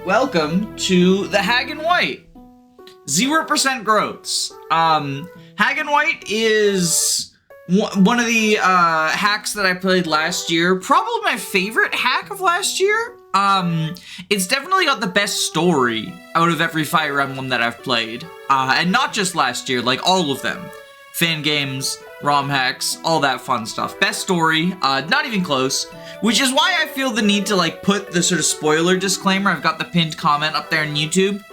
welcome to the Hag and White. 0% growths. Hag and White is one of the hacks that I played last year. Probably my favorite hack of last year. It's definitely got the best story out of every Fire Emblem that I've played. And not just last year, like all of them. Fan games, ROM hacks, all that fun stuff. Best story, not even close. Which is why I feel the need to like put the sort of spoiler disclaimer. I've got the pinned comment up there on YouTube.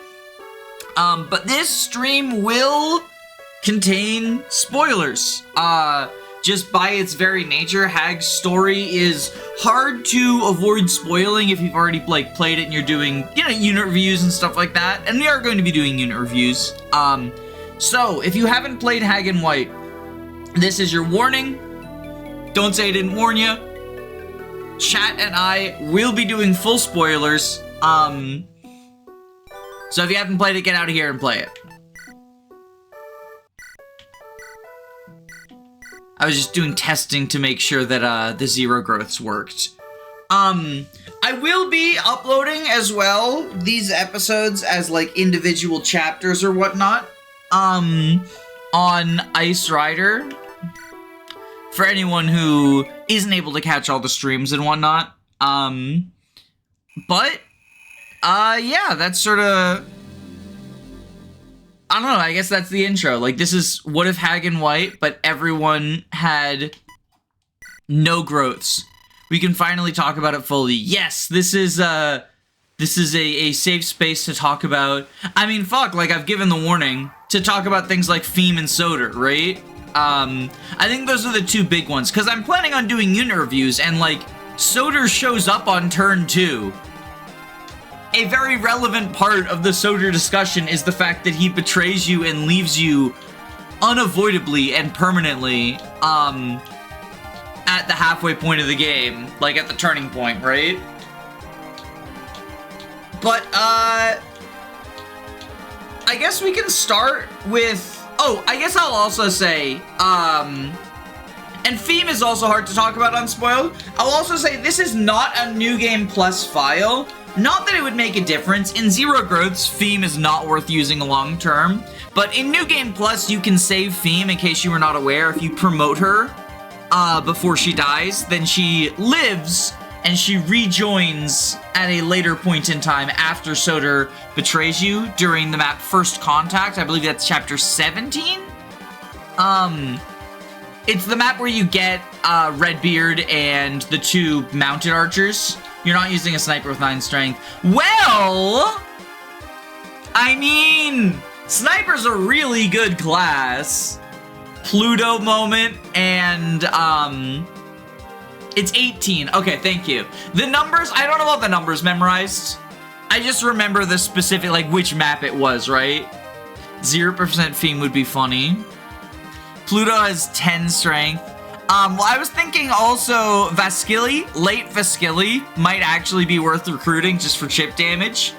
But this stream will contain spoilers. Just by its very nature, Hag's story is hard to avoid spoiling if you've already like played it and you're doing, you know, unit reviews and stuff like that. And we are going to be doing unit reviews. So if you haven't played Hag and White, this is your warning. Don't say I didn't warn you. Chat and I will be doing full spoilers. So if you haven't played it, get out of here and play it. I was just doing testing to make sure that the zero growths worked. I will be uploading as well these episodes as like individual chapters or whatnot on Ice Rider. For anyone who isn't able to catch all the streams and whatnot. Yeah, that's sort of... I don't know, I guess that's the intro. Like, this is what if Hag and White, but everyone had no growths. We can finally talk about it fully. Yes, this is a safe space to talk about... I mean, fuck, like, I've given the warning to talk about things like Pheme and Soder, right? I think those are the two big ones, because I'm planning on doing unit reviews, and, like, Soder shows up on turn 2. A very relevant part of the Soder discussion is the fact that he betrays you and leaves you unavoidably and permanently, at the halfway point of the game, like, at the turning point, right? But, I guess we can start with... Oh, I guess I'll also say, and Pheme is also hard to talk about unspoiled. I'll also say this is not a New Game Plus file. Not that it would make a difference. In Zero Growths, Pheme is not worth using long term. But in New Game Plus, you can save Pheme, in case you were not aware. If you promote her before she dies, then she lives and she rejoins at a later point in time after Soder betrays you during the map First Contact. I believe that's chapter 17. It's the map where you get Redbeard and the two mounted archers. You're not using a sniper with 9 strength. Well, I mean, sniper's a really good class. Pluto moment and it's 18. Okay, thank you. The numbers, I don't know about the numbers memorized. I just remember the specific, like, which map it was, right? 0% Pheme would be funny. Pluto has 10 strength. Well, I was thinking also Vasquili, late Vasquili, might actually be worth recruiting just for chip damage.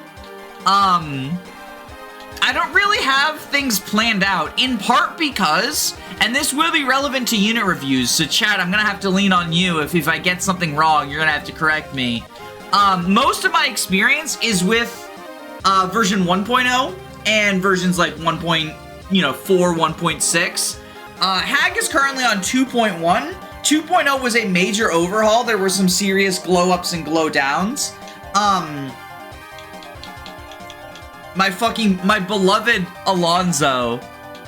I don't really have things planned out, in part because, and this will be relevant to unit reviews, so chat, I'm gonna have to lean on you. If I get something wrong, you're gonna have to correct me. Most of my experience is with version 1.0 and versions like 1.4, 1.6. Hag is currently on 2.1. 2.0 was a major overhaul. There were some serious glow-ups and glow-downs. My beloved Alonzo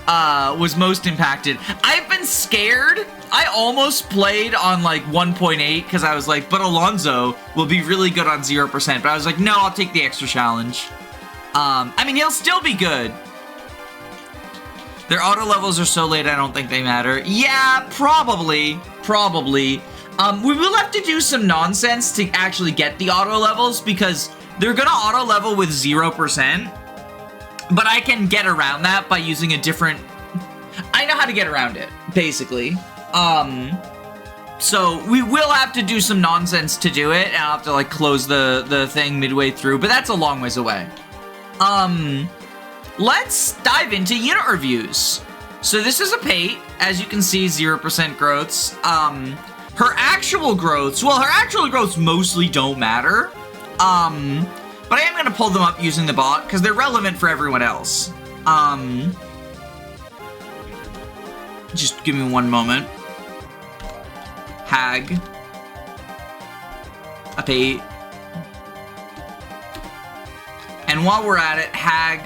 was most impacted. I've been scared. I almost played on like 1.8 because I was like, but Alonzo will be really good on 0%. But I was like, no, I'll take the extra challenge. I mean, he'll still be good. Their auto levels are so late, I don't think they matter. Yeah, probably. We will have to do some nonsense to actually get the auto levels because they're gonna auto level with 0%. But I can get around that by using a different... I know how to get around it, basically. So we will have to do some nonsense to do it, and I'll have to like close the thing midway through, but that's a long ways away. Let's dive into unit reviews. So this is Apate, as you can see, 0% growths. Her actual growths, well, her actual growths mostly don't matter. But I am going to pull them up using the bot because they're relevant for everyone else. Just give me one moment. Hag. Apate. And while we're at it, Hag.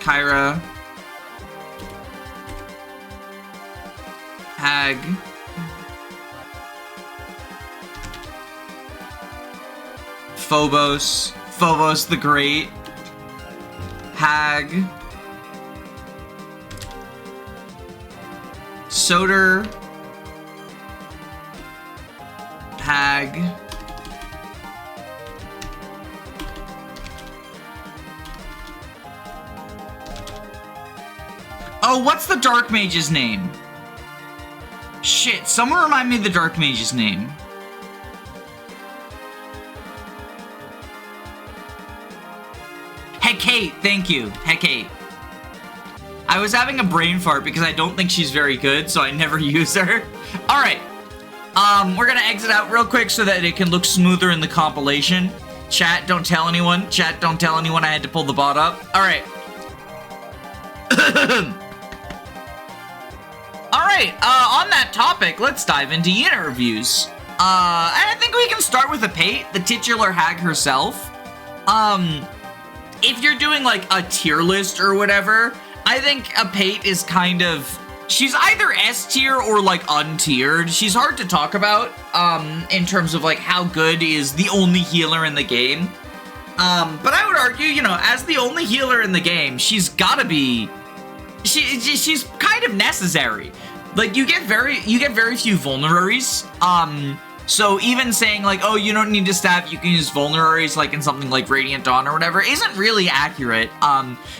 Kyra. Hag. Phobos. Phobos the Great. Hag. Soder. Hag. Oh, what's the Dark Mage's name? Shit, someone remind me of the Dark Mage's name. Apate, thank you. Apate. I was having a brain fart because I don't think she's very good, so I never use her. Alright. We're gonna exit out real quick so that it can look smoother in the compilation. Chat, don't tell anyone. Chat, don't tell anyone I had to pull the bot up. Alright. Alright, on that topic, let's dive into unit reviews. And I think we can start with Apate, the titular hag herself. If you're doing like a tier list or whatever, I think Apate is kind of, she's either S tier or like untiered. She's hard to talk about in terms of like how good is the only healer in the game. But I would argue, you know, as the only healer in the game, she's gotta be, she's kind of necessary. Like you get very few vulneraries. So even saying like, oh, you don't need to stab, you can use vulneraries like in something like Radiant Dawn or whatever isn't really accurate.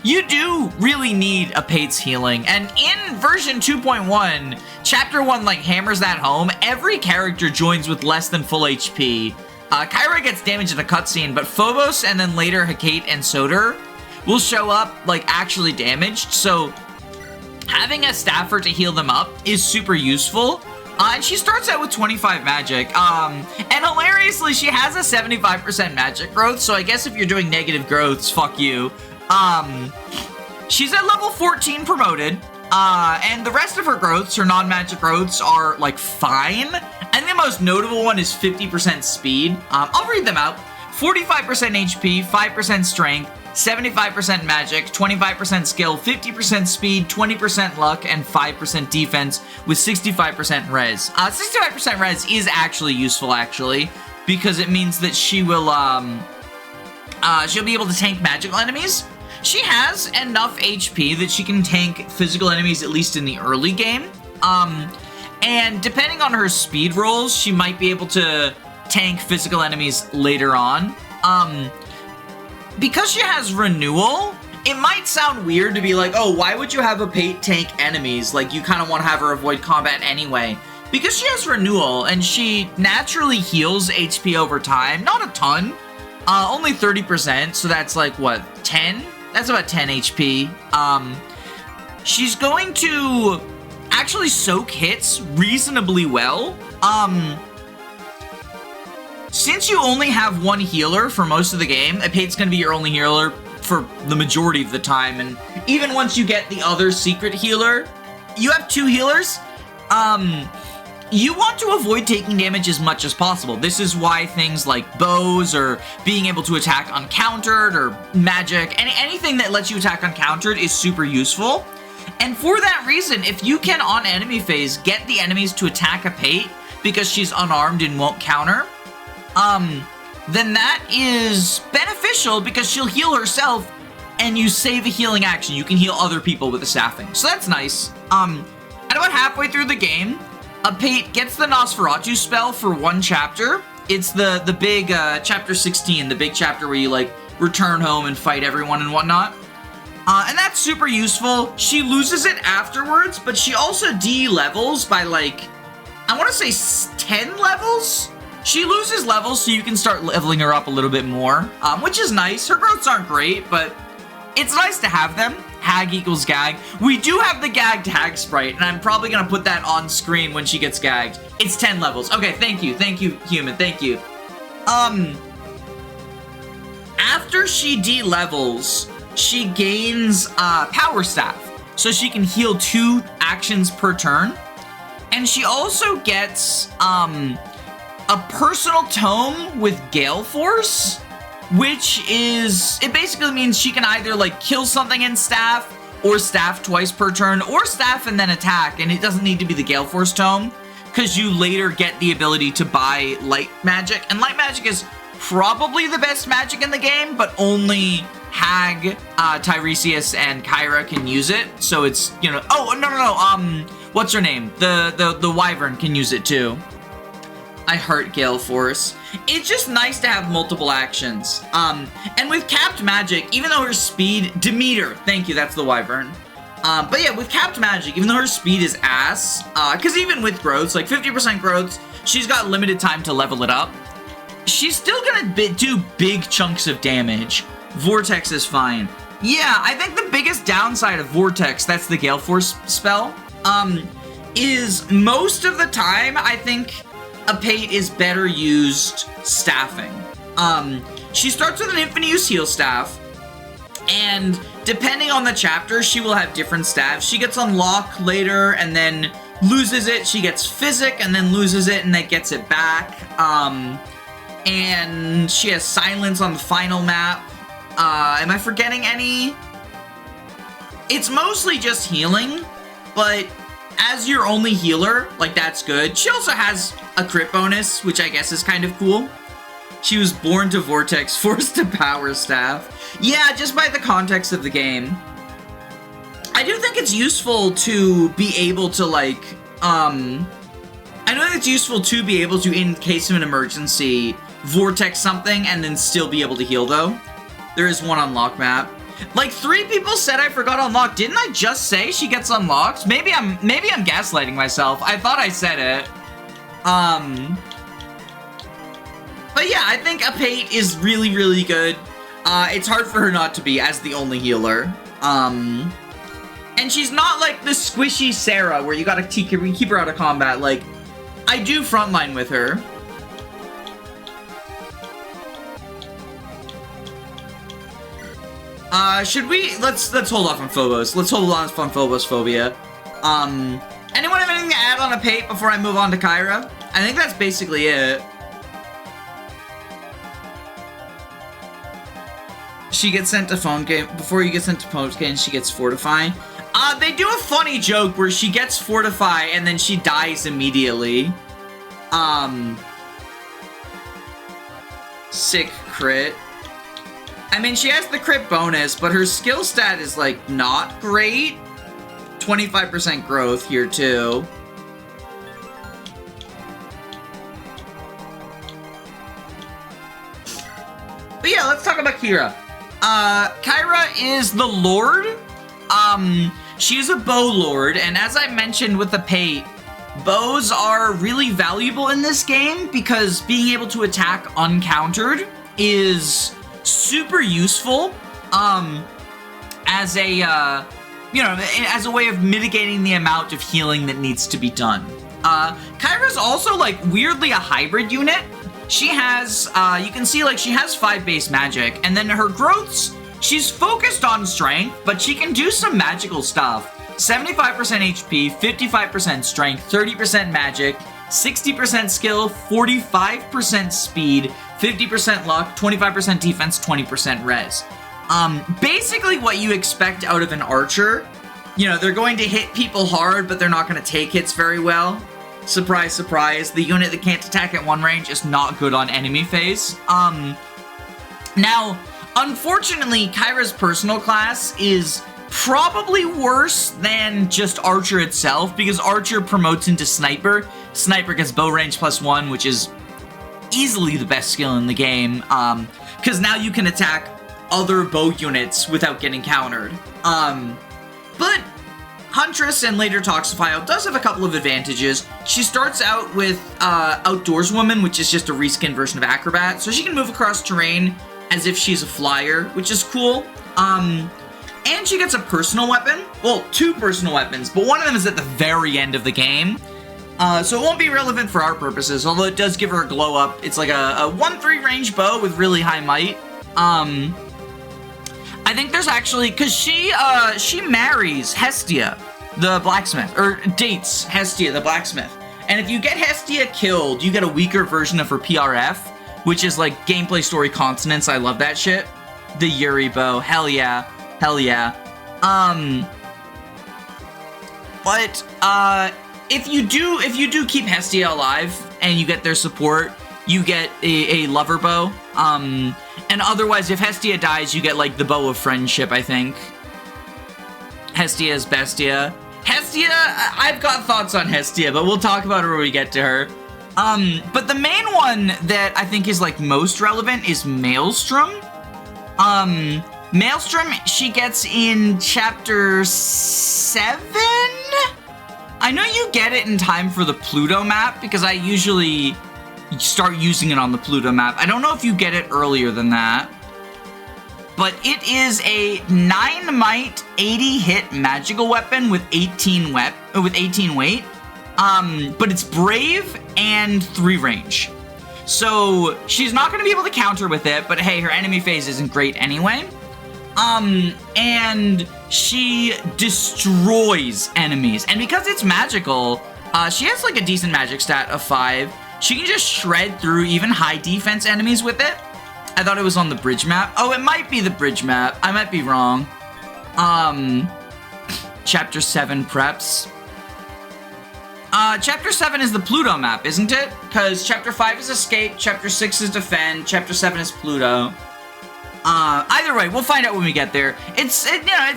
You do really need Apate's healing. And in version 2.1, chapter 1 like hammers that home. Every character joins with less than full HP. Kyra gets damaged in a cutscene, but Phobos and then later Apate and Soder will show up like actually damaged. So having a staffer to heal them up is super useful. And she starts out with 25 magic. And hilariously, she has a 75% magic growth, so I guess if you're doing negative growths, fuck you. She's at level 14 promoted, and the rest of her growths, her non-magic growths, are, like, fine. And the most notable one is 50% speed. I'll read them out. 45% HP, 5% strength, 75% magic, 25% skill, 50% speed, 20% luck, and 5% defense with 65% res. 65% res is actually useful, actually, because it means that she will, she'll be able to tank magical enemies. She has enough HP that she can tank physical enemies, at least in the early game. And depending on her speed rolls, she might be able to tank physical enemies later on. Because she has renewal, it might sound weird to be like, oh, why would you have Apate tank enemies? Like, you kind of want to have her avoid combat anyway. Because she has renewal, and she naturally heals HP over time. Not a ton. Only 30%, so that's like, what, 10? That's about 10 HP. She's going to actually soak hits reasonably well. Since you only have one healer for most of the game, Apate's going to be your only healer for the majority of the time, and even once you get the other secret healer, you have two healers. You want to avoid taking damage as much as possible. This is why things like bows or being able to attack uncountered or magic, anything that lets you attack uncountered is super useful. And for that reason, if you can, on enemy phase, get the enemies to attack Apate because she's unarmed and won't counter, then that is beneficial because she'll heal herself and you save a healing action. You can heal other people with the staffing. So that's nice. At about halfway through the game, Apate gets the Nosferatu spell for one chapter. It's the big, chapter 16, the big chapter where you, like, return home and fight everyone and whatnot. And that's super useful. She loses it afterwards, but she also de-levels by, like, I want to say 10 levels? She loses levels so you can start leveling her up a little bit more, which is nice. Her growths aren't great, but it's nice to have them. hag equals gag. We do have the gagged hag sprite, and I'm probably gonna put that on screen when she gets gagged. It's 10 levels. Okay, thank you, human, thank you. After she de-levels, she gains Power Staff, so she can heal 2 actions per turn. And she also gets a personal tome with Gale Force, which is, it basically means she can either like kill something in staff, or staff twice per turn, or staff and then attack, and it doesn't need to be the Gale Force tome, because you later get the ability to buy light magic, and light magic is probably the best magic in the game, but only Hag, Tiresias, and Kyra can use it, so it's, you know, oh, no, what's her name? The Wyvern can use it too. I heart Gale Force. It's just nice to have multiple actions. And with capped magic, even though her speed, Demeter, thank you, that's the Wyvern. But yeah, with capped magic, even though her speed is ass, because even with growths, like 50% growths, she's got limited time to level it up. She's still gonna do big chunks of damage. Vortex is fine. Yeah, I think the biggest downside of Vortex, that's the Gale Force spell, is most of the time, I think Apate is better used staffing. She starts with an infinite use heal staff, and depending on the chapter, she will have different staffs. She gets unlock later and then loses it. She gets physic and then loses it and then gets it back. And she has silence on the final map. Am I forgetting any? It's mostly just healing, but as your only healer, like, that's good. She also has a crit bonus, which I guess is kind of cool. She was born to Vortex, forced to Power Staff. Yeah, just by the context of the game. I do think it's useful to be able to, like, I know it's useful to be able to, in case of an emergency, Vortex something and then still be able to heal, though. There is one unlock map. Like, 3 people said I forgot unlock. Didn't I just say she gets unlocked? Maybe I'm gaslighting myself. I thought I said it. But yeah, I think Apate is really, really good. It's hard for her not to be as the only healer. And she's not like the squishy Sarah where you gotta keep her out of combat. Like, I do frontline with her. Should we, let's hold off on Phobos. Let's hold off on Phobos phobia. Anyone have anything to add on Apate before I move on to Kyra? I think that's basically it. She gets sent to phone game, before you get sent to post game, she gets Fortify. They do a funny joke where she gets Fortify and then she dies immediately. Sick crit. I mean, she has the crit bonus, but her skill stat is, like, not great. 25% growth here, too. But yeah, let's talk about Kyra. Kyra is the Lord. She is a bow lord, and as I mentioned with the Apate, bows are really valuable in this game because being able to attack uncountered is super useful as a you know, as a way of mitigating the amount of healing that needs to be done. Kyra's also, like, weirdly a hybrid unit. She has you can see, like, she has 5 base magic, and then her growths, she's focused on strength, but she can do some magical stuff. 75% HP, 55% strength, 30% magic, 60% skill, 45% speed, 50% luck, 25% defense, 20% res. Basically what you expect out of an archer. You know, they're going to hit people hard, but they're not going to take hits very well. Surprise, surprise. The unit that can't attack at one range is not good on enemy phase. Now, unfortunately, Kyra's personal class is probably worse than just Archer itself, because Archer promotes into Sniper. Sniper gets bow range +1, which is easily the best skill in the game, because now you can attack other bow units without getting countered. But Huntress and later Toxophile does have a couple of advantages. She starts out with Outdoorswoman, which is just a reskin version of Acrobat, so she can move across terrain as if she's a flyer, which is cool. And she gets a personal weapon. Well, 2 personal weapons, but one of them is at the very end of the game. So it won't be relevant for our purposes, although it does give her a glow up. It's like a 1-3 range bow with really high might. I think there's actually, because she marries Hestia, the blacksmith, or dates Hestia, the blacksmith. And if you get Hestia killed, you get a weaker version of her PRF, which is like gameplay story consonants. I love that shit. The Yuri bow, hell yeah, hell yeah. But if you do keep Hestia alive and you get their support, you get a lover bow. And otherwise, if Hestia dies, you get like the bow of friendship, I think. Hestia is Bestia. Hestia, I've got thoughts on Hestia, but we'll talk about her when we get to her. But the main one that I think is like most relevant is Maelstrom. Maelstrom, she gets in chapter 7? I know you get it in time for the Pluto map, because I usually start using it on the Pluto map. I don't know if you get it earlier than that. But it is a 9 might, 80 hit magical weapon with 18 weight. But it's brave and 3 range. So she's not going to be able to counter with it, but hey, her enemy phase isn't great anyway. And she destroys enemies. And because it's magical, she has like a decent magic stat of 5. She can just shred through even high defense enemies with it. I thought it was on the bridge map. Oh, it might be the bridge map. I might be wrong. Chapter 7 preps. Chapter 7 is the Pluto map, isn't it? Because Chapter 5 is Escape, Chapter 6 is Defend, Chapter 7 is Pluto. Either way, we'll find out when we get there. It's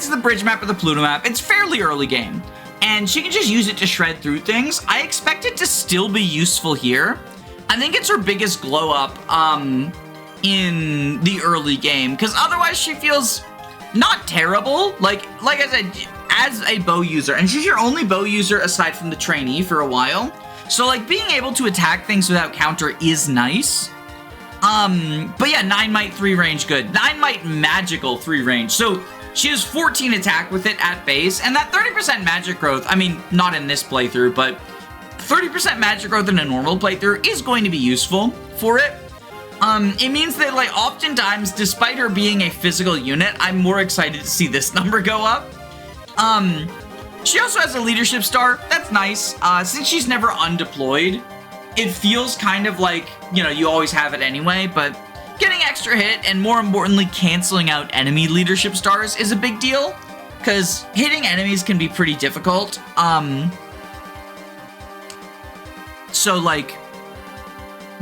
the bridge map or the Pluto map. It's fairly early game. And she can just use it to shred through things. I expect it to still be useful here. I think it's her biggest glow up in the early game, because otherwise she feels not terrible. Like I said, as a bow user, and she's your only bow user aside from the trainee for a while. So like being able to attack things without counter is nice. But yeah, 9 might 3 range good. 9 might magical 3 range. So she has 14 attack with it at base, and that 30% magic growth, I mean, not in this playthrough, but 30% magic growth in a normal playthrough is going to be useful for it. It means that, like, oftentimes, despite her being a physical unit, I'm more excited to see this number go up. She also has a leadership star. That's nice. Since she's never undeployed, it feels kind of like, you know, you always have it anyway, but getting extra hit and more importantly canceling out enemy leadership stars is a big deal, because hitting enemies can be pretty difficult. So like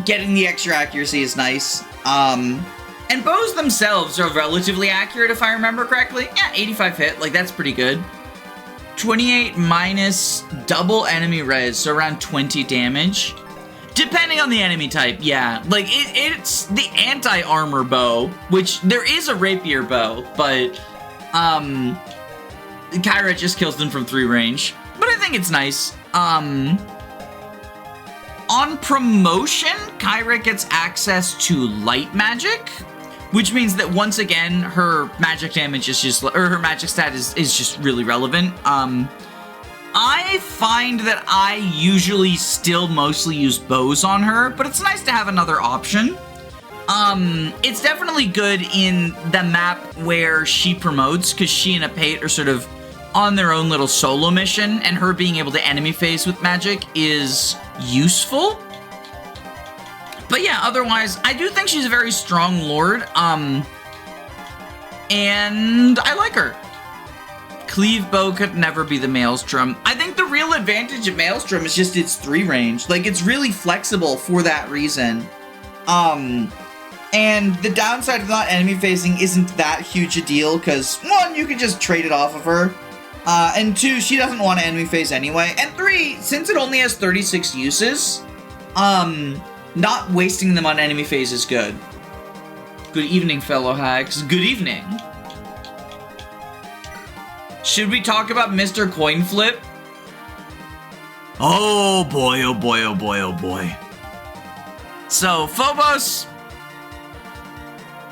getting the extra accuracy is nice. And bows themselves are relatively accurate if I remember correctly. Yeah, 85 hit, like that's pretty good. 28 minus double enemy res, so around 20 damage. Depending on the enemy type, yeah. Like, it's the anti-armor bow, which there is a rapier bow, but Kyra just kills them from 3 range. But I think it's nice. On promotion, Kyra gets access to light magic, which means that once again, her magic damage is just, or her magic stat is just really relevant. I find that I usually still mostly use bows on her, but it's nice to have another option. It's definitely good in the map where she promotes, because she and Apate are sort of on their own little solo mission, and her being able to enemy phase with magic is useful. But yeah, otherwise, I do think she's a very strong lord, and I like her. Cleave bow could never be the Maelstrom. I think the real advantage of Maelstrom is just its 3 range. Like, it's really flexible for that reason. And the downside of not enemy phasing isn't that huge a deal, because 1, you can just trade it off of her. And 2, she doesn't want to enemy phase anyway. And 3, since it only has 36 uses, not wasting them on enemy phase is good. Good evening, fellow hags. Good evening. Should we talk about Mr. Coin Flip? Oh boy, oh boy, oh boy, oh boy. So, Phobos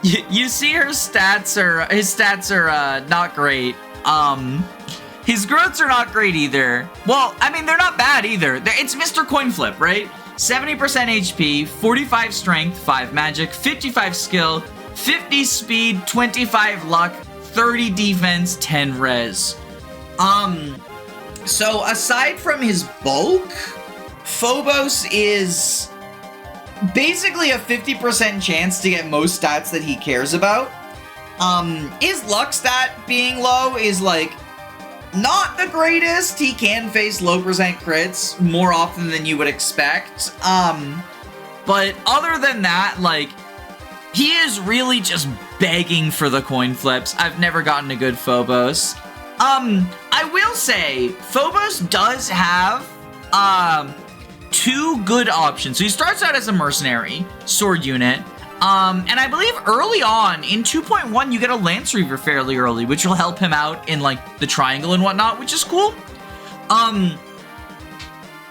You see his stats are not great. His growths are not great either. Well, I mean, they're not bad either. It's Mr. Coin Flip, right? 70% HP, 45 strength, 5 magic, 55 skill, 50 speed, 25 luck, 30 defense, 10 res. So aside from his bulk, Phobos is basically a 50% chance to get most stats that he cares about. His luck stat being low is like not the greatest. He can face low percent crits more often than you would expect. But other than that, like, he is really just begging for the coin flips. I've never gotten a good Phobos. I will say, Phobos does have, 2 good options. So he starts out as a mercenary sword unit. And I believe early on in 2.1, you get a Lance Reaver fairly early, which will help him out in like the triangle and whatnot, which is cool.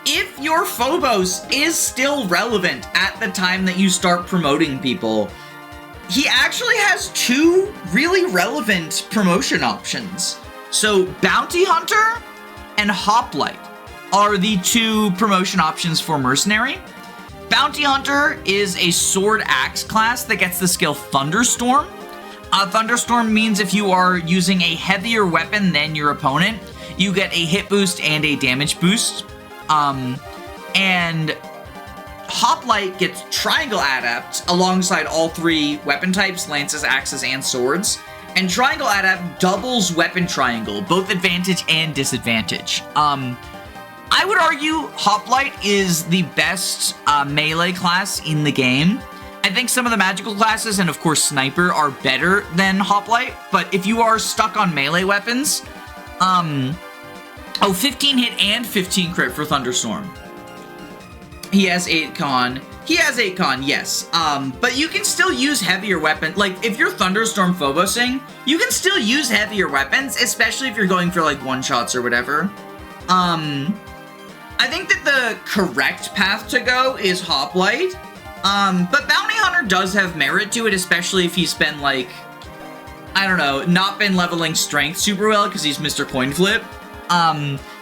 If your Phobos is still relevant at the time that you start promoting people, he actually has 2 really relevant promotion options. So Bounty Hunter and Hoplite are the 2 promotion options for Mercenary. Bounty Hunter is a sword axe class that gets the skill Thunderstorm. Thunderstorm means if you are using a heavier weapon than your opponent, you get a hit boost and a damage boost. And Hoplite gets Triangle Adept alongside all 3 weapon types, lances, axes, and swords. And Triangle Adept doubles weapon triangle, both advantage and disadvantage. I would argue Hoplite is the best melee class in the game. I think some of the magical classes and of course Sniper are better than Hoplite, but if you are stuck on melee weapons, 15 hit and 15 crit for Thunderstorm. He has 8 con. He has 8 con, yes. But you can still use heavier weapons. Like, if you're Thunderstorm Phobosing, you can still use heavier weapons, especially if you're going for, like, one-shots or whatever. I think that the correct path to go is Hoplite. But Bounty Hunter does have merit to it, especially if he's been, like, I don't know, not been leveling strength super well because he's Mr. Coin Flip.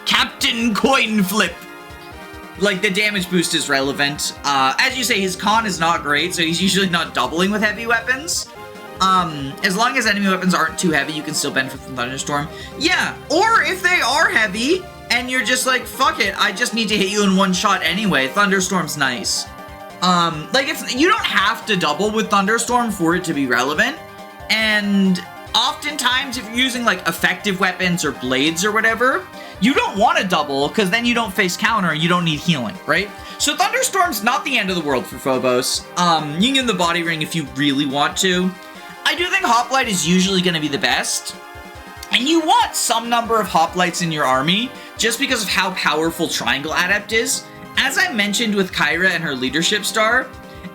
Captain Coin Flip. Like, the damage boost is relevant. As you say, his con is not great, so he's usually not doubling with heavy weapons. As long as enemy weapons aren't too heavy, you can still benefit from Thunderstorm. Yeah, or if they are heavy, and you're just like, fuck it, I just need to hit you in one shot anyway, Thunderstorm's nice. Like, you don't have to double with Thunderstorm for it to be relevant, and oftentimes if you're using, like, effective weapons or blades or whatever, you don't want to double, because then you don't face counter and you don't need healing, right? So Thunderstorm's not the end of the world for Phobos. You can give the body ring if you really want to. I do think Hoplite is usually going to be the best. And you want some number of Hoplites in your army, just because of how powerful Triangle Adept is. As I mentioned with Kyra and her leadership star,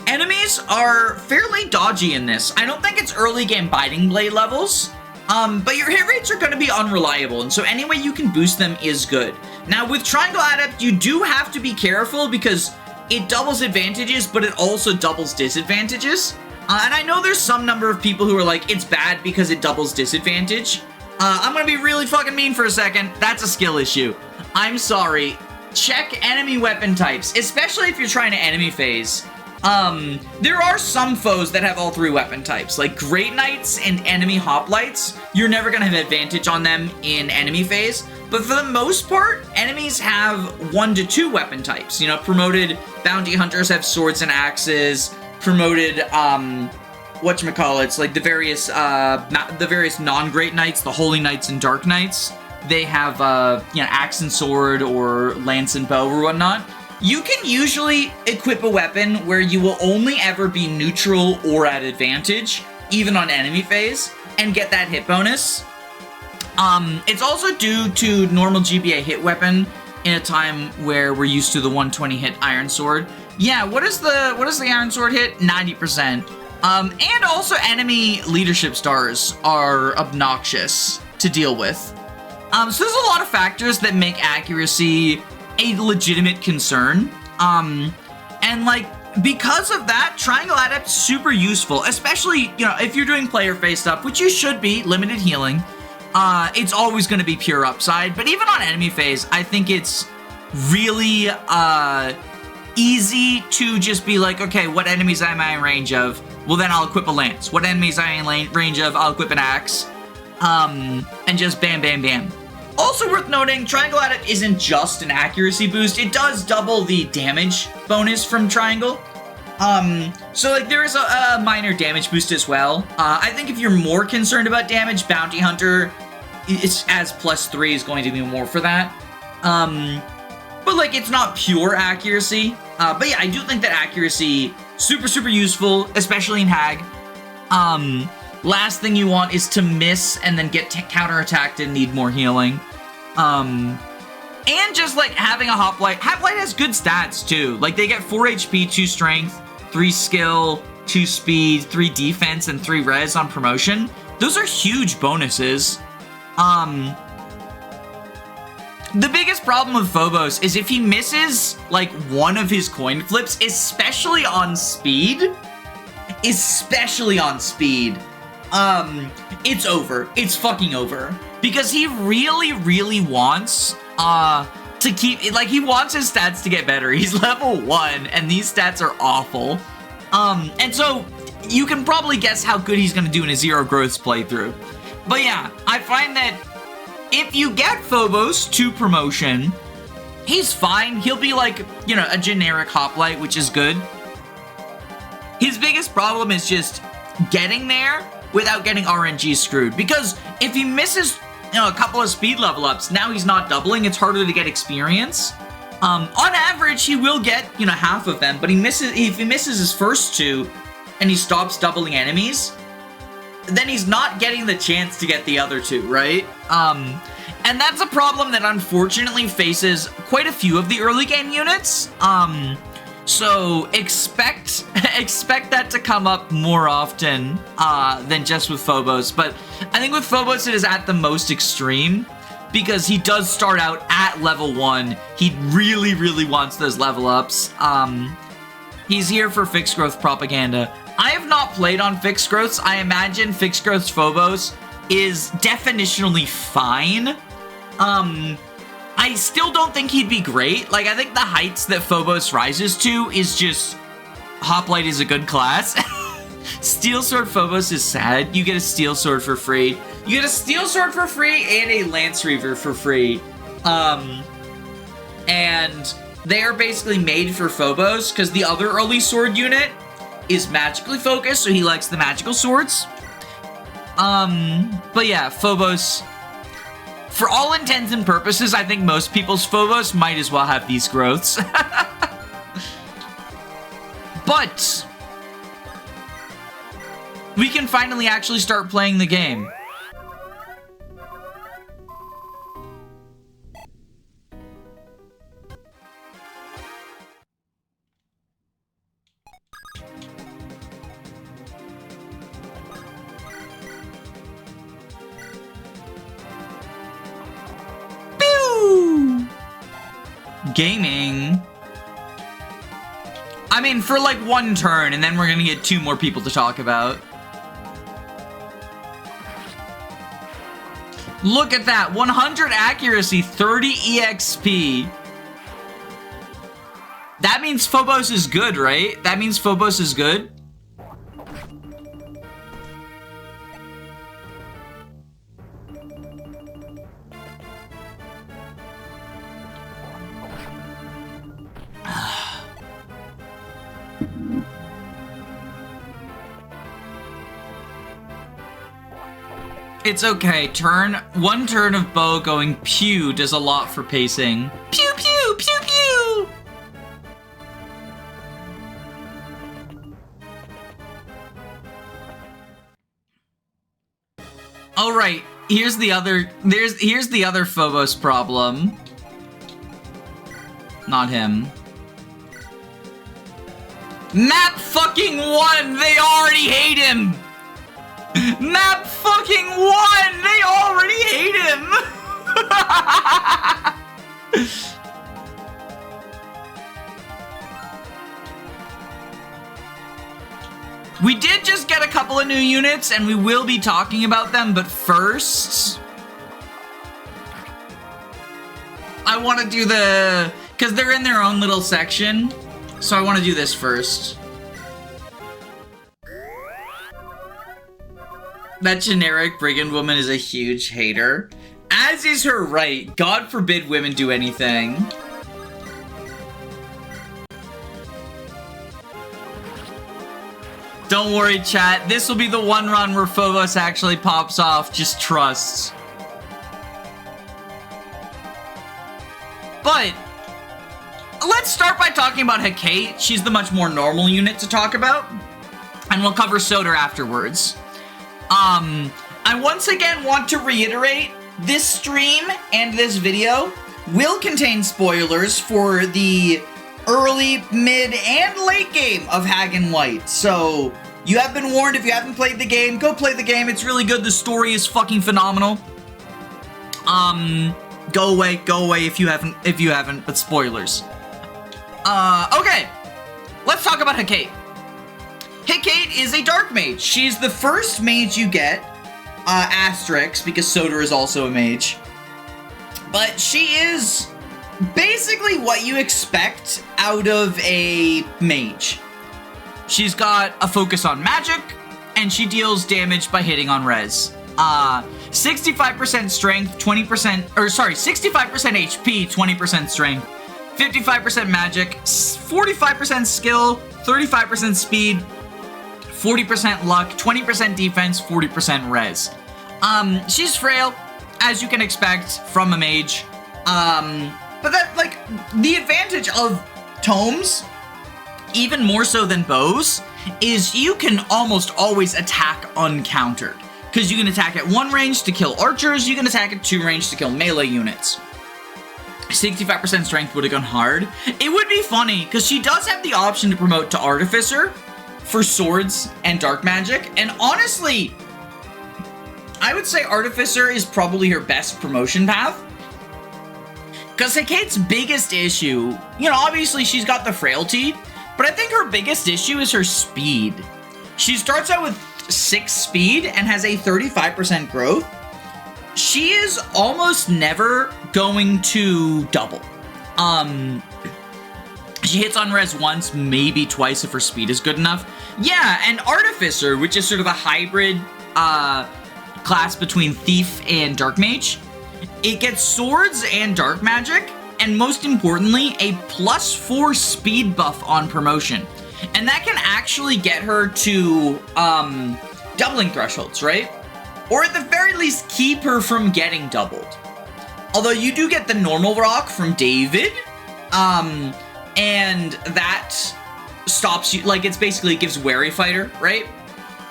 enemies are fairly dodgy in this. I don't think it's early game Biting Blade levels, but your hit rates are going to be unreliable, and so any way you can boost them is good. Now, with Triangle Adept, you do have to be careful because it doubles advantages, but it also doubles disadvantages. And I know there's some number of people who are like, it's bad because it doubles disadvantage. I'm going to be really fucking mean for a second. That's a skill issue. I'm sorry. Check enemy weapon types, especially if you're trying to enemy phase. There are some foes that have all 3 weapon types, like Great Knights and enemy Hoplites. You're never going to have advantage on them in enemy phase, but for the most part, enemies have 1 to 2 weapon types. You know, promoted bounty hunters have swords and axes. Promoted, whatchamacallits, like the various non-Great Knights, the Holy Knights and Dark Knights, they have, you know, axe and sword or lance and bow or whatnot. You can usually equip a weapon where you will only ever be neutral or at advantage, even on enemy phase, and get that hit bonus. It's also due to normal GBA hit weapon in a time where we're used to the 120 hit Iron Sword. Yeah, what is the Iron Sword hit? 90%. And also enemy leadership stars are obnoxious to deal with. So there's a lot of factors that make accuracy a legitimate concern. And like, because of that, Triangle Adept super useful, especially, you know, if you're doing player face stuff, which you should be, limited healing. It's always going to be pure upside, but even on enemy phase, I think it's really easy to just be like, okay, what enemies am I in range of? Well, then I'll equip a lance. What enemies am I in range of? I'll equip an axe. And just bam, bam, bam. Also worth noting, Triangle Adept isn't just an accuracy boost. It does double the damage bonus from Triangle. So like there is a minor damage boost as well. I think if you're more concerned about damage, Bounty Hunter, it's as +3 is going to be more for that. But like it's not pure accuracy. But yeah, I do think that accuracy super useful, especially in Hag. Last thing you want is to miss and then get counterattacked and need more healing. And just like having a Hoplite. Hoplite has good stats too. Like they get 4 HP, 2 strength, 3 skill, 2 speed, 3 defense, and 3 res on promotion. Those are huge bonuses. The biggest problem with Phobos is if he misses like one of his coin flips, especially on speed, it's over. It's fucking over. Because he really wants to keep, like, he wants his stats to get better. He's level 1, and these stats are awful. And so you can probably guess how good he's gonna do in a Zero Growths playthrough. But yeah, I find that if you get Phobos to promotion, he's fine. He'll be like, you know, a generic Hoplite, which is good. His biggest problem is just getting there without getting RNG screwed. Because if he misses, you know, a couple of speed level ups, now he's not doubling, it's harder to get experience. On average, he will get, you know, half of them, but if he misses his first 2 and he stops doubling enemies, then he's not getting the chance to get the other 2, right? And that's a problem that unfortunately faces quite a few of the early game units. So expect that to come up more often than just with Phobos. But I think with Phobos it is at the most extreme because he does start out at level 1. He really wants those level ups. He's here for fixed growth propaganda. I have not played on fixed growths. I imagine fixed growths Phobos is definitionally fine. I still don't think he'd be great. Like, I think the heights that Phobos rises to is just... Hoplite is a good class. Steel Sword Phobos is sad. You get a Steel Sword for free. You get a Steel Sword for free and a Lance Reaver for free. And they are basically made for Phobos because the other early sword unit is magically focused, so he likes the magical swords. But yeah, Phobos... For all intents and purposes, I think most people's Phobos might as well have these growths. But we can finally actually start playing the game. Gaming. I mean, for like 1 turn, and then we're gonna get 2 more people to talk about. Look at that, 100 accuracy, 30 EXP. That means Phobos is good, right? That means Phobos is good? It's okay. 1 turn of bow going pew does a lot for pacing. Pew pew pew pew. All right. Here's the other Phobos problem. Not him. Map fucking 1. They already hate him. Map fucking 1! They already hate him! We did just get a couple of new units, and we will be talking about them, but first... I want to do the... Because they're in their own little section, so I want to do this first. That generic brigand woman is a huge hater. As is her right. God forbid women do anything. Don't worry, chat. This will be the one run where Phobos actually pops off. Just trust. But let's start by talking about Apate. She's the much more normal unit to talk about. And we'll cover Soder afterwards. I once again want to reiterate, this stream and this video will contain spoilers for the early, mid, and late game of Hag and White. So, you have been warned. If you haven't played the game, go play the game. It's really good. The story is fucking phenomenal. Go away if you haven't, but spoilers. Okay. Let's talk about Apate. Apate is a dark mage. She's the first mage you get, asterisk, because Soder is also a mage. But she is basically what you expect out of a mage. She's got a focus on magic, and she deals damage by hitting on res. 65% strength, 65% HP, 20% strength, 55% magic, 45% skill, 35% speed, 40% luck, 20% defense, 40% res. She's frail, as you can expect from a mage. But that, like, the advantage of tomes, even more so than bows, is you can almost always attack uncountered. Because you can attack at 1 range to kill archers, you can attack at 2 range to kill melee units. 65% strength would have gone hard. It would be funny, because she does have the option to promote to Artificer for swords and dark magic, and honestly, I would say Artificer is probably her best promotion path. Because Apate's biggest issue, you know, obviously she's got the frailty, but I think her biggest issue is her speed. She starts out with 6 speed and has a 35% growth. She is almost never going to double. She hits on res once, maybe twice if her speed is good enough. Yeah, and Artificer, which is sort of a hybrid class between Thief and Dark Mage, it gets swords and dark magic, and most importantly, a +4 speed buff on promotion. And that can actually get her to doubling thresholds, right? Or at the very least, keep her from getting doubled. Although you do get the normal rock from David, and that stops you, like, it's basically gives Wary Fighter, right?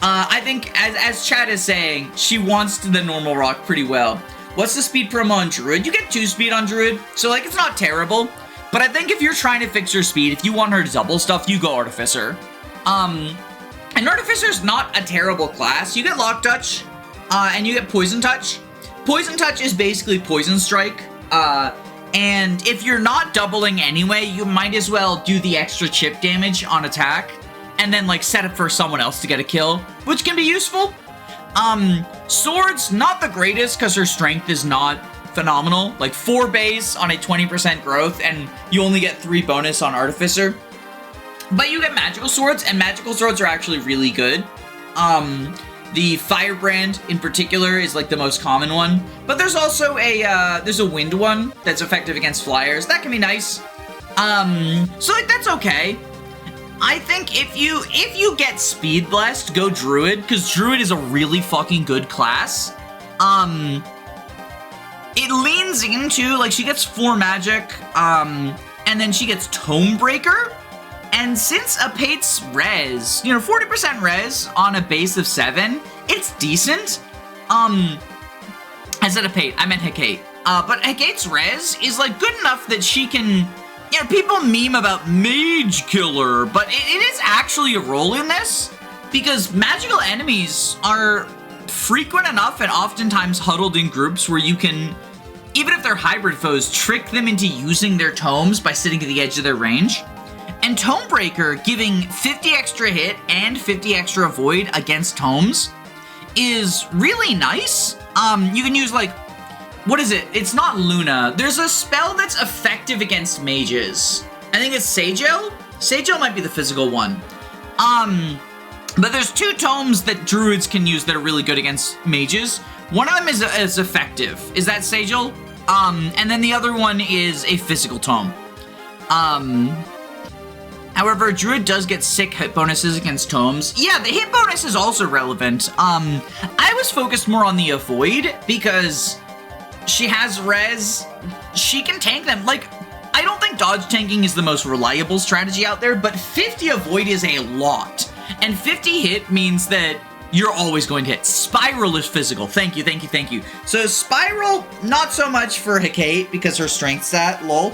I think, as Chad is saying, she wants the normal rock pretty well. What's the speed promo on Druid? You get 2 speed on Druid, so, like, it's not terrible. But I think if you're trying to fix her speed, if you want her to double stuff, you go Artificer. And Artificer's not a terrible class. You get Lock Touch, and you get Poison Touch. Poison Touch is basically Poison Strike, and if you're not doubling anyway, you might as well do the extra chip damage on attack, and then, like, set up for someone else to get a kill, which can be useful. Swords, not the greatest, because her strength is not phenomenal. Like, 4 base on a 20% growth, and you only get 3 bonus on Artificer. But you get magical swords, and magical swords are actually really good. The Firebrand, in particular, is, like, the most common one. But there's also there's a wind one that's effective against flyers. That can be nice. So, like, that's okay. I think if you get Speed Blessed, go Druid, because Druid is a really fucking good class. It leans into, like, she gets 4 magic, and then she gets Tome Breaker. And since Apate's res, you know, 40% res on a base of 7, it's decent. I said Apate, I meant Apate. But Apate's res is, like, good enough that she can, you know, people meme about Mage Killer, but it is actually a role in this, because magical enemies are frequent enough and oftentimes huddled in groups where you can, even if they're hybrid foes, trick them into using their tomes by sitting at the edge of their range. And Tomebreaker giving 50 extra hit and 50 extra avoid against tomes is really nice. You can use like, what is it? It's not Luna. There's a spell that's effective against mages. I think it's Sagel. Sagel might be the physical one. But there's 2 tomes that druids can use that are really good against mages. One of them is effective. Is that Sagel? And then the other one is a physical tome. However, druid does get sick hit bonuses against tomes. Yeah, the hit bonus is also relevant. I was focused more on the avoid because she has res. She can tank them. Like, I don't think dodge tanking is the most reliable strategy out there, but 50 avoid is a lot. And 50 hit means that you're always going to hit. Spiral is physical. Thank you, thank you, thank you. So Spiral, not so much for Apate because her strength stat, lol.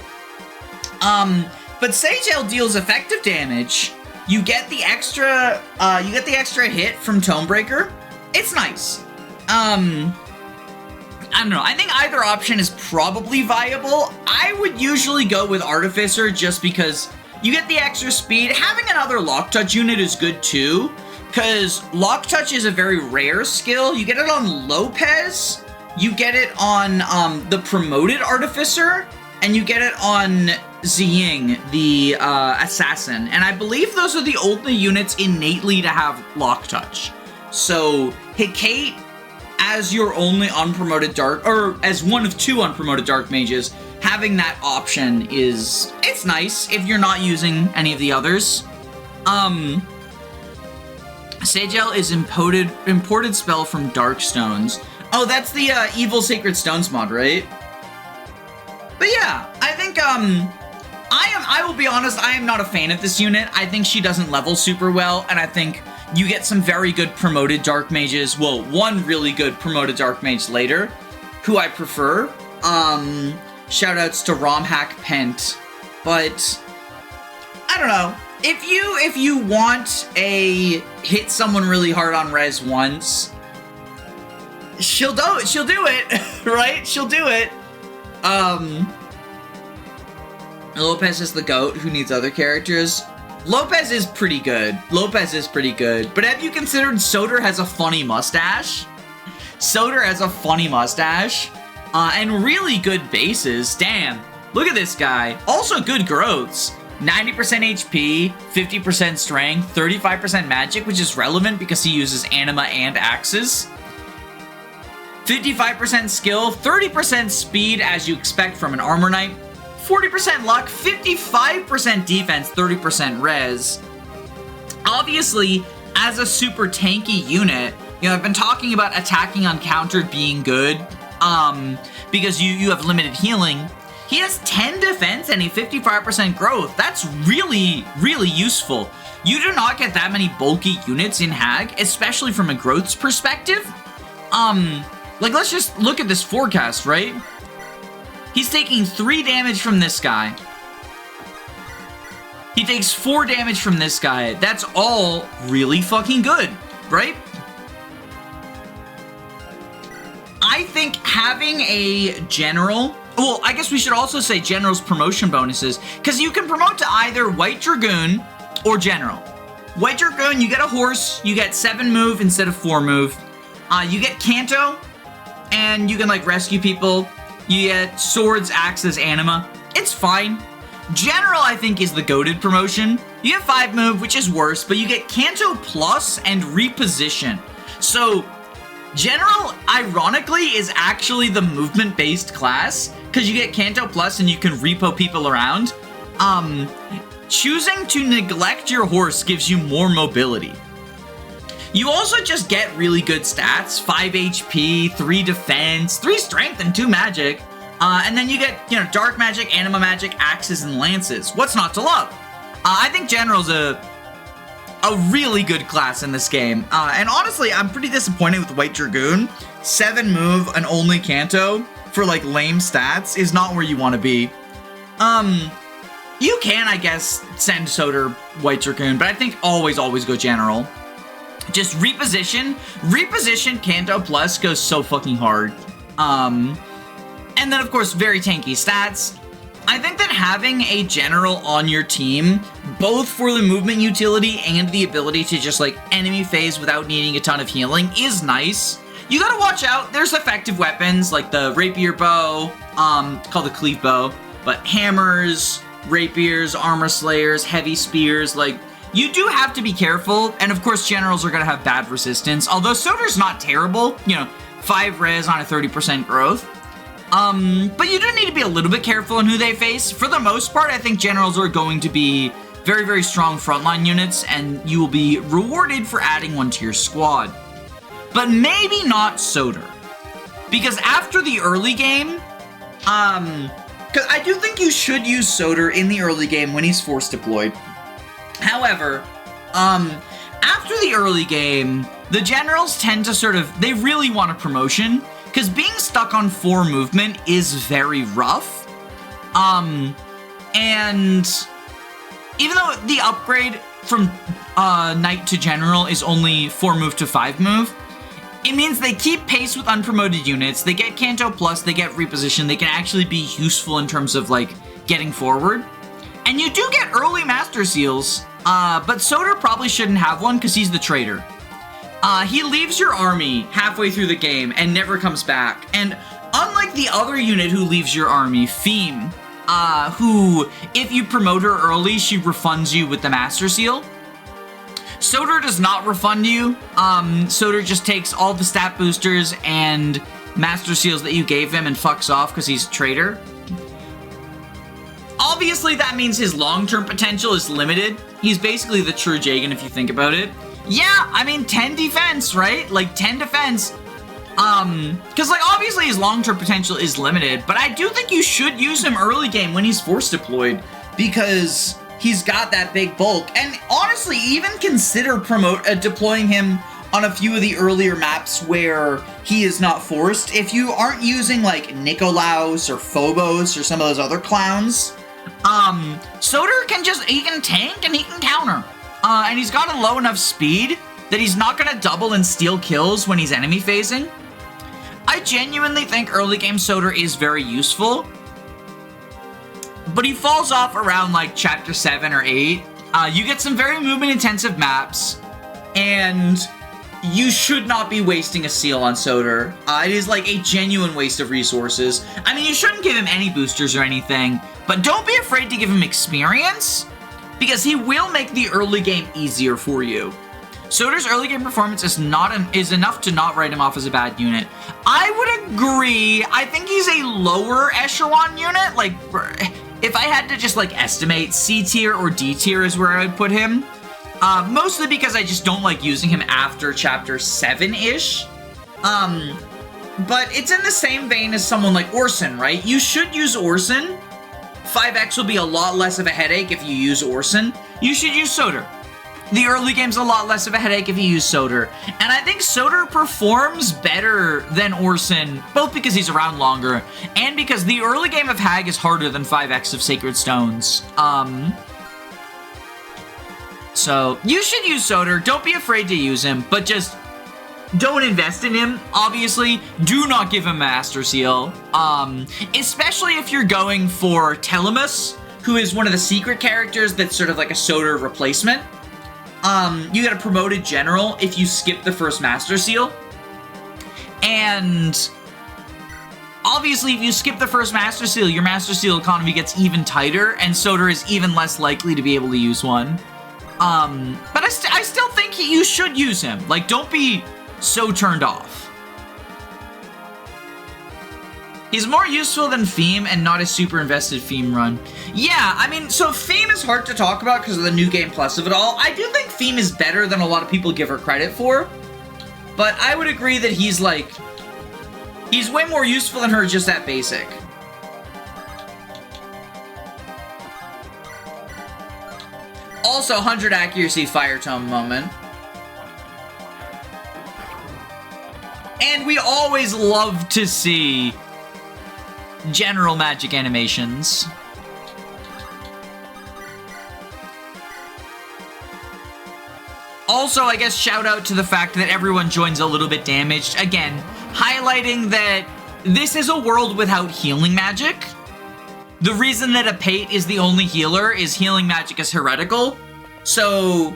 But Sagel deals effective damage. You get the extra hit from Tomebreaker. It's nice. I don't know. I think either option is probably viable. I would usually go with Artificer just because you get the extra speed. Having another Lock Touch unit is good too, because Lock Touch is a very rare skill. You get it on Lopez, you get it on the promoted Artificer, and you get it on Ziying, the Assassin. And I believe those are the only units innately to have Lock Touch. So Apate, as your only unpromoted dark, or as one of 2 unpromoted dark mages, having that option it's nice if you're not using any of the others. Sagel is imported spell from Darkstones. Oh, that's the Evil Sacred Stones mod, right? But yeah, I think I will be honest, I am not a fan of this unit. I think she doesn't level super well, and I think you get some very good promoted dark mages. Well, one really good promoted dark mage later, who I prefer. Shoutouts to Romhack Pent. But I don't know. If you want a hit someone really hard on res once, she'll do it, right? She'll do it. Lopez is the GOAT who needs other characters. Lopez is pretty good. But have you considered Soder has a funny mustache? Soder has a funny mustache. And really good bases. Damn. Look at this guy. Also good growths. 90% HP, 50% strength, 35% magic, which is relevant because he uses anima and axes. 55% skill, 30% speed as you expect from an armor knight, 40% luck, 55% defense, 30% res. Obviously, as a super tanky unit, you know, I've been talking about attacking uncountered being good, because you have limited healing. He has 10 defense and a 55% growth. That's really, really useful. You do not get that many bulky units in Hag, especially from a growths perspective. Like, let's just look at this forecast, right? He's taking 3 damage from this guy. He takes 4 damage from this guy. That's all really fucking good, right? I think having a general... Well, I guess we should also say general's promotion bonuses, because you can promote to either White Dragoon or General. White Dragoon, you get a horse, you get 7 move instead of 4 move. You get Canto, and you can, like, rescue people. You get swords, axes, anima. It's fine. General, I think, is the goated promotion. You get 5 move, which is worse, but you get Canto plus and reposition. So, General, ironically, is actually the movement-based class, because you get Canto plus and you can repo people around. Choosing to neglect your horse gives you more mobility. You also just get really good stats, 5 HP, 3 defense, 3 strength, and 2 magic. And then you get, you know, dark magic, anima magic, axes, and lances. What's not to love? I think General's a really good class in this game. And honestly, I'm pretty disappointed with White Dragoon. 7 move and only Canto for, like, lame stats is not where you want to be. You can, I guess, send Soder White Dragoon, but I think always go General. Just reposition Canto plus goes so fucking hard. And then, of course, very tanky stats. I think that having a general on your team, both for the movement utility and the ability to just like enemy phase without needing a ton of healing, is nice. You gotta watch out, there's effective weapons like the rapier bow, it's called the cleave bow, but hammers, rapiers, armor slayers, heavy spears, like, you do have to be careful, and of course generals are gonna have bad resistance, although Soder's not terrible, you know, 5 res on a 30% growth. But you do need to be a little bit careful in who they face. For the most part, I think generals are going to be very, very strong frontline units, and you will be rewarded for adding one to your squad. But maybe not Soder. Because after the early game, because I do think you should use Soder in the early game when he's force deployed. However, after the early game, the generals tend to sort of, they really want a promotion, because being stuck on 4 movement is very rough. And even though the upgrade from Knight to General is only 4 move to 5 move, it means they keep pace with unpromoted units, they get Canto Plus, they get reposition, they can actually be useful in terms of like getting forward. And you do get early Master Seals, but Soder probably shouldn't have one because he's the traitor. He leaves your army halfway through the game and never comes back. And unlike the other unit who leaves your army, Pheme, who, if you promote her early, she refunds you with the Master Seal. Soder does not refund you. Soder just takes all the stat boosters and Master Seals that you gave him and fucks off because he's a traitor. Obviously, that means his long-term potential is limited. He's basically the true Jagan if you think about it. Yeah, I mean, 10 defense, right? Like, 10 defense. Because, like, obviously his long-term potential is limited, but I do think you should use him early game when he's force deployed, because he's got that big bulk. And honestly, even consider deploying him on a few of the earlier maps where he is not forced. If you aren't using, like, Nikolaos or Phobos or some of those other clowns, Soder can just, he can tank and he can counter. And he's got a low enough speed that he's not going to double and steal kills when he's enemy phasing. I genuinely think early game Soder is very useful, but he falls off around like chapter 7 or 8. You get some very movement intensive maps, and you should not be wasting a seal on Soder. It is like a genuine waste of resources. I mean, you shouldn't give him any boosters or anything, but don't be afraid to give him experience, because he will make the early game easier for you. Soder's early game performance is enough to not write him off as a bad unit. I would agree. I think he's a lower echelon unit. Like, if I had to just like estimate, C tier or D tier is where I would put him. Mostly because I just don't like using him after chapter 7-ish. But it's in the same vein as someone like Orson, right? You should use Orson. 5x will be a lot less of a headache if you use Orson. You should use Soder. The early game's a lot less of a headache if you use Soder. And I think Soder performs better than Orson, both because he's around longer, and because the early game of Hag is harder than 5x of Sacred Stones. So, you should use Soder. Don't be afraid to use him, but just don't invest in him, obviously. Do not give him Master Seal. Especially if you're going for Telemus, who is one of the secret characters that's sort of like a Soder replacement. You get a promoted general if you skip the first Master Seal. And obviously, if you skip the first Master Seal, your Master Seal economy gets even tighter, and Soder is even less likely to be able to use one. But I still think you should use him. Like, don't be so turned off. He's more useful than Pheme and not a super invested Pheme run. Yeah, I mean, so Pheme is hard to talk about because of the new game plus of it all. I do think Pheme is better than a lot of people give her credit for, but I would agree that he's like, he's way more useful than her just at basic. Also, 100 accuracy Fire Tome moment. And we always love to see general magic animations. Also, I guess shout out to the fact that everyone joins a little bit damaged. Again, highlighting that this is a world without healing magic, the reason that Apate is the only healer is healing magic is heretical. So,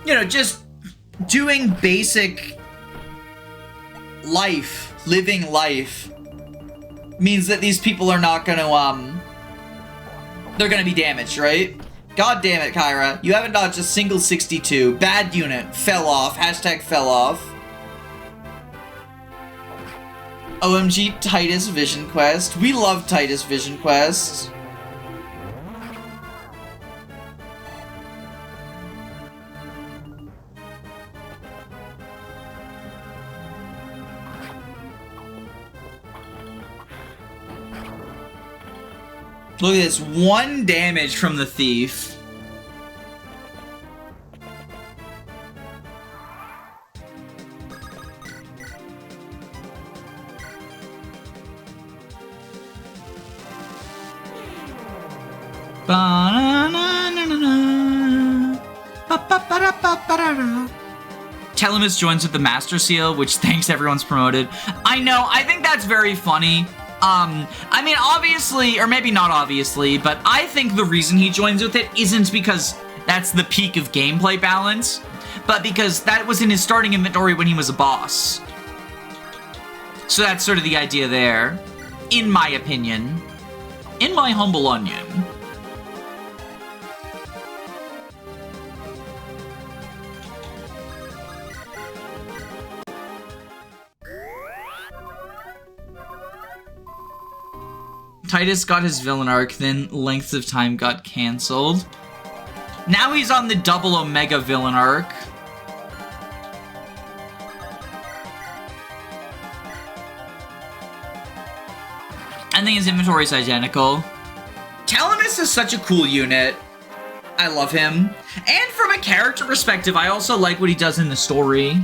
you know, just doing basic life, living life, means that these people are not gonna, they're gonna be damaged, right? God damn it, Kyra. You haven't dodged a single 62. Bad unit. Fell off. Hashtag fell off. OMG Titus Vision Quest. We love Titus Vision Quest. Look at this. 1 damage from the thief. Telemus joins with the Master Seal, which thanks everyone's promoted. I know, I think that's very funny. I mean, obviously, or maybe not obviously, but I think the reason he joins with it isn't because that's the peak of gameplay balance, but because that was in his starting inventory when he was a boss. So that's sort of the idea there, in my opinion. In my humble onion. Titus got his villain arc, then Length of Time got cancelled. Now he's on the double Omega villain arc. I think his inventory is identical. Telemus is such a cool unit. I love him. And from a character perspective, I also like what he does in the story.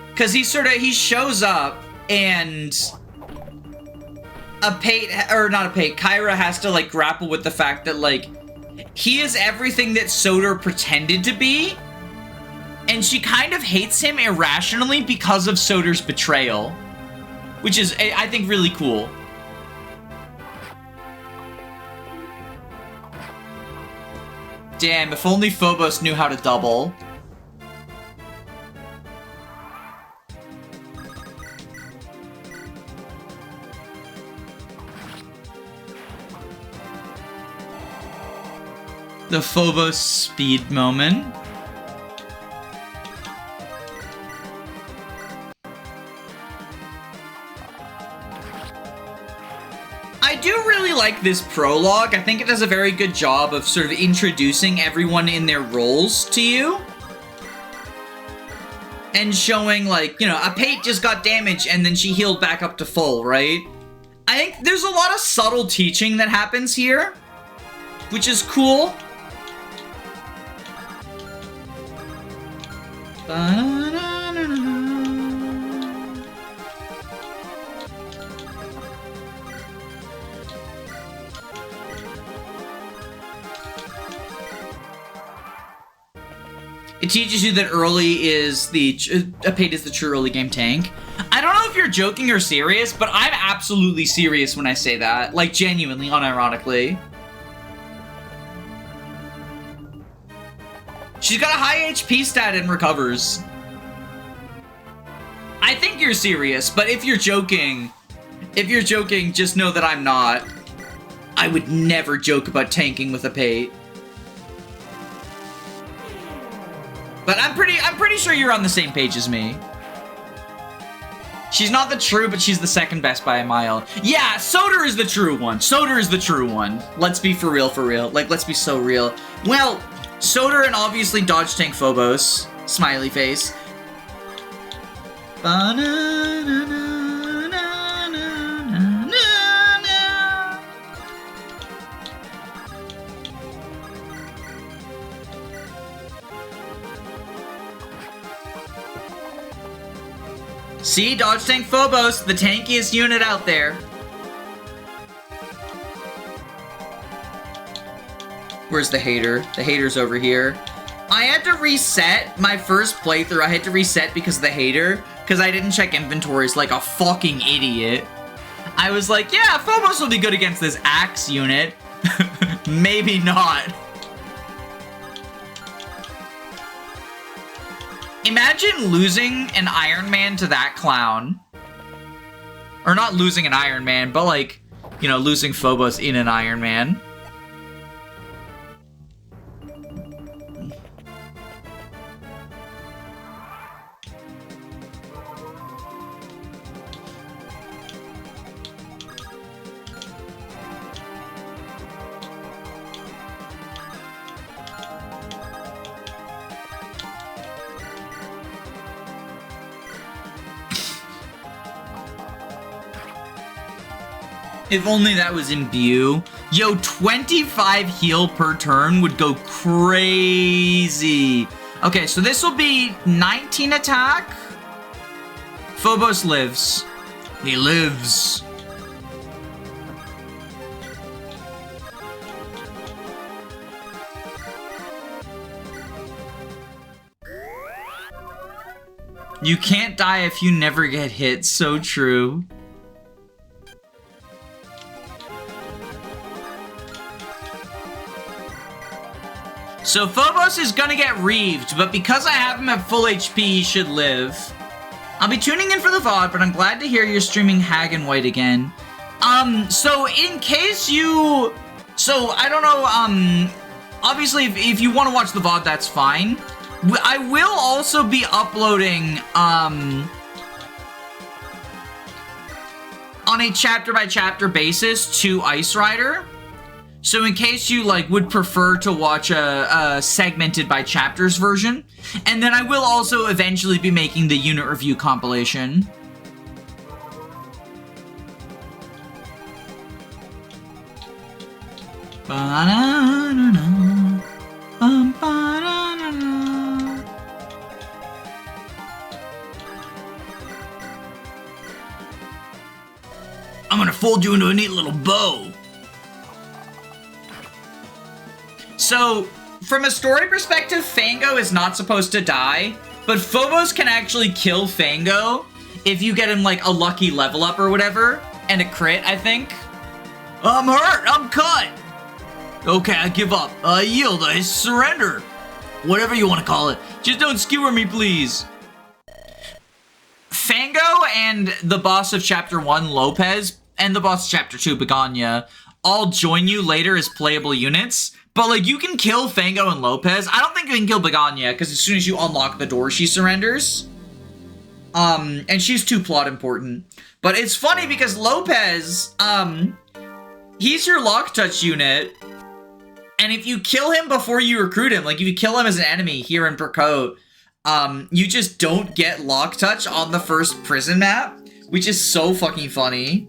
Because he shows up and Kyra has to, like, grapple with the fact that, like, he is everything that Soder pretended to be, and she kind of hates him irrationally because of Soder's betrayal, which is, I think, really cool. Damn, if only Phobos knew how to double. The Phobos speed moment. I do really like this prologue. I think it does a very good job of sort of introducing everyone in their roles to you. And showing, like, you know, Apate just got damaged and then she healed back up to full, right? I think there's a lot of subtle teaching that happens here, which is cool. It teaches you that early is Apate is the true early game tank. I don't know if you're joking or serious, but I'm absolutely serious when I say that. Like, genuinely, unironically. She's got a high HP stat and recovers. I think you're serious, but if you're joking, just know that I'm not. I would never joke about tanking with Apate. But I'm pretty sure you're on the same page as me. She's not the true, but she's the second best by a mile. Yeah, Soder is the true one. Soder is the true one. Let's be for real, for real. Like, let's be so real. Well, Soder and obviously Dodge Tank Phobos. Smiley face. See, Dodge Tank Phobos, the tankiest unit out there. Where's the hater? The hater's over here. I had to reset my first playthrough. I had to reset because of the hater, because I didn't check inventories like a fucking idiot. I was like, yeah, Phobos will be good against this axe unit. Maybe not. Imagine losing an Iron Man to that clown. Or not losing an Iron Man, but like, you know, losing Phobos in an Iron Man. If only that was imbue. Yo, 25 heal per turn would go crazy. Okay, so this will be 19 attack. Phobos lives. He lives. You can't die if you never get hit. So true. So Phobos is gonna get reaved, but because I have him at full HP, he should live. I'll be tuning in for the VOD, but I'm glad to hear you're streaming Hag and White again. So in case you... So, I don't know, obviously if you want to watch the VOD, that's fine. I will also be uploading, on a chapter-by-chapter basis to Ice Rider. So in case you like would prefer to watch a segmented by chapters version, and then I will also eventually be making the unit review compilation. I'm gonna fold you into a neat little bow. So, from a story perspective, Fango is not supposed to die, but Phobos can actually kill Fango if you get him, like, a lucky level up or whatever, and a crit, I think. I'm hurt! I'm cut! Okay, I give up. I yield. I surrender. Whatever you want to call it. Just don't skewer me, please. Fango and the boss of Chapter 1, Lopez, and the boss of Chapter 2, Begonia, all join you later as playable units. But, like, you can kill Fango and Lopez. I don't think you can kill Begonia, because as soon as you unlock the door, she surrenders. And she's too plot important. But it's funny because Lopez, he's your lock touch unit. And if you kill him before you recruit him, like, if you kill him as an enemy here in Percote, you just don't get lock touch on the first prison map, which is so fucking funny.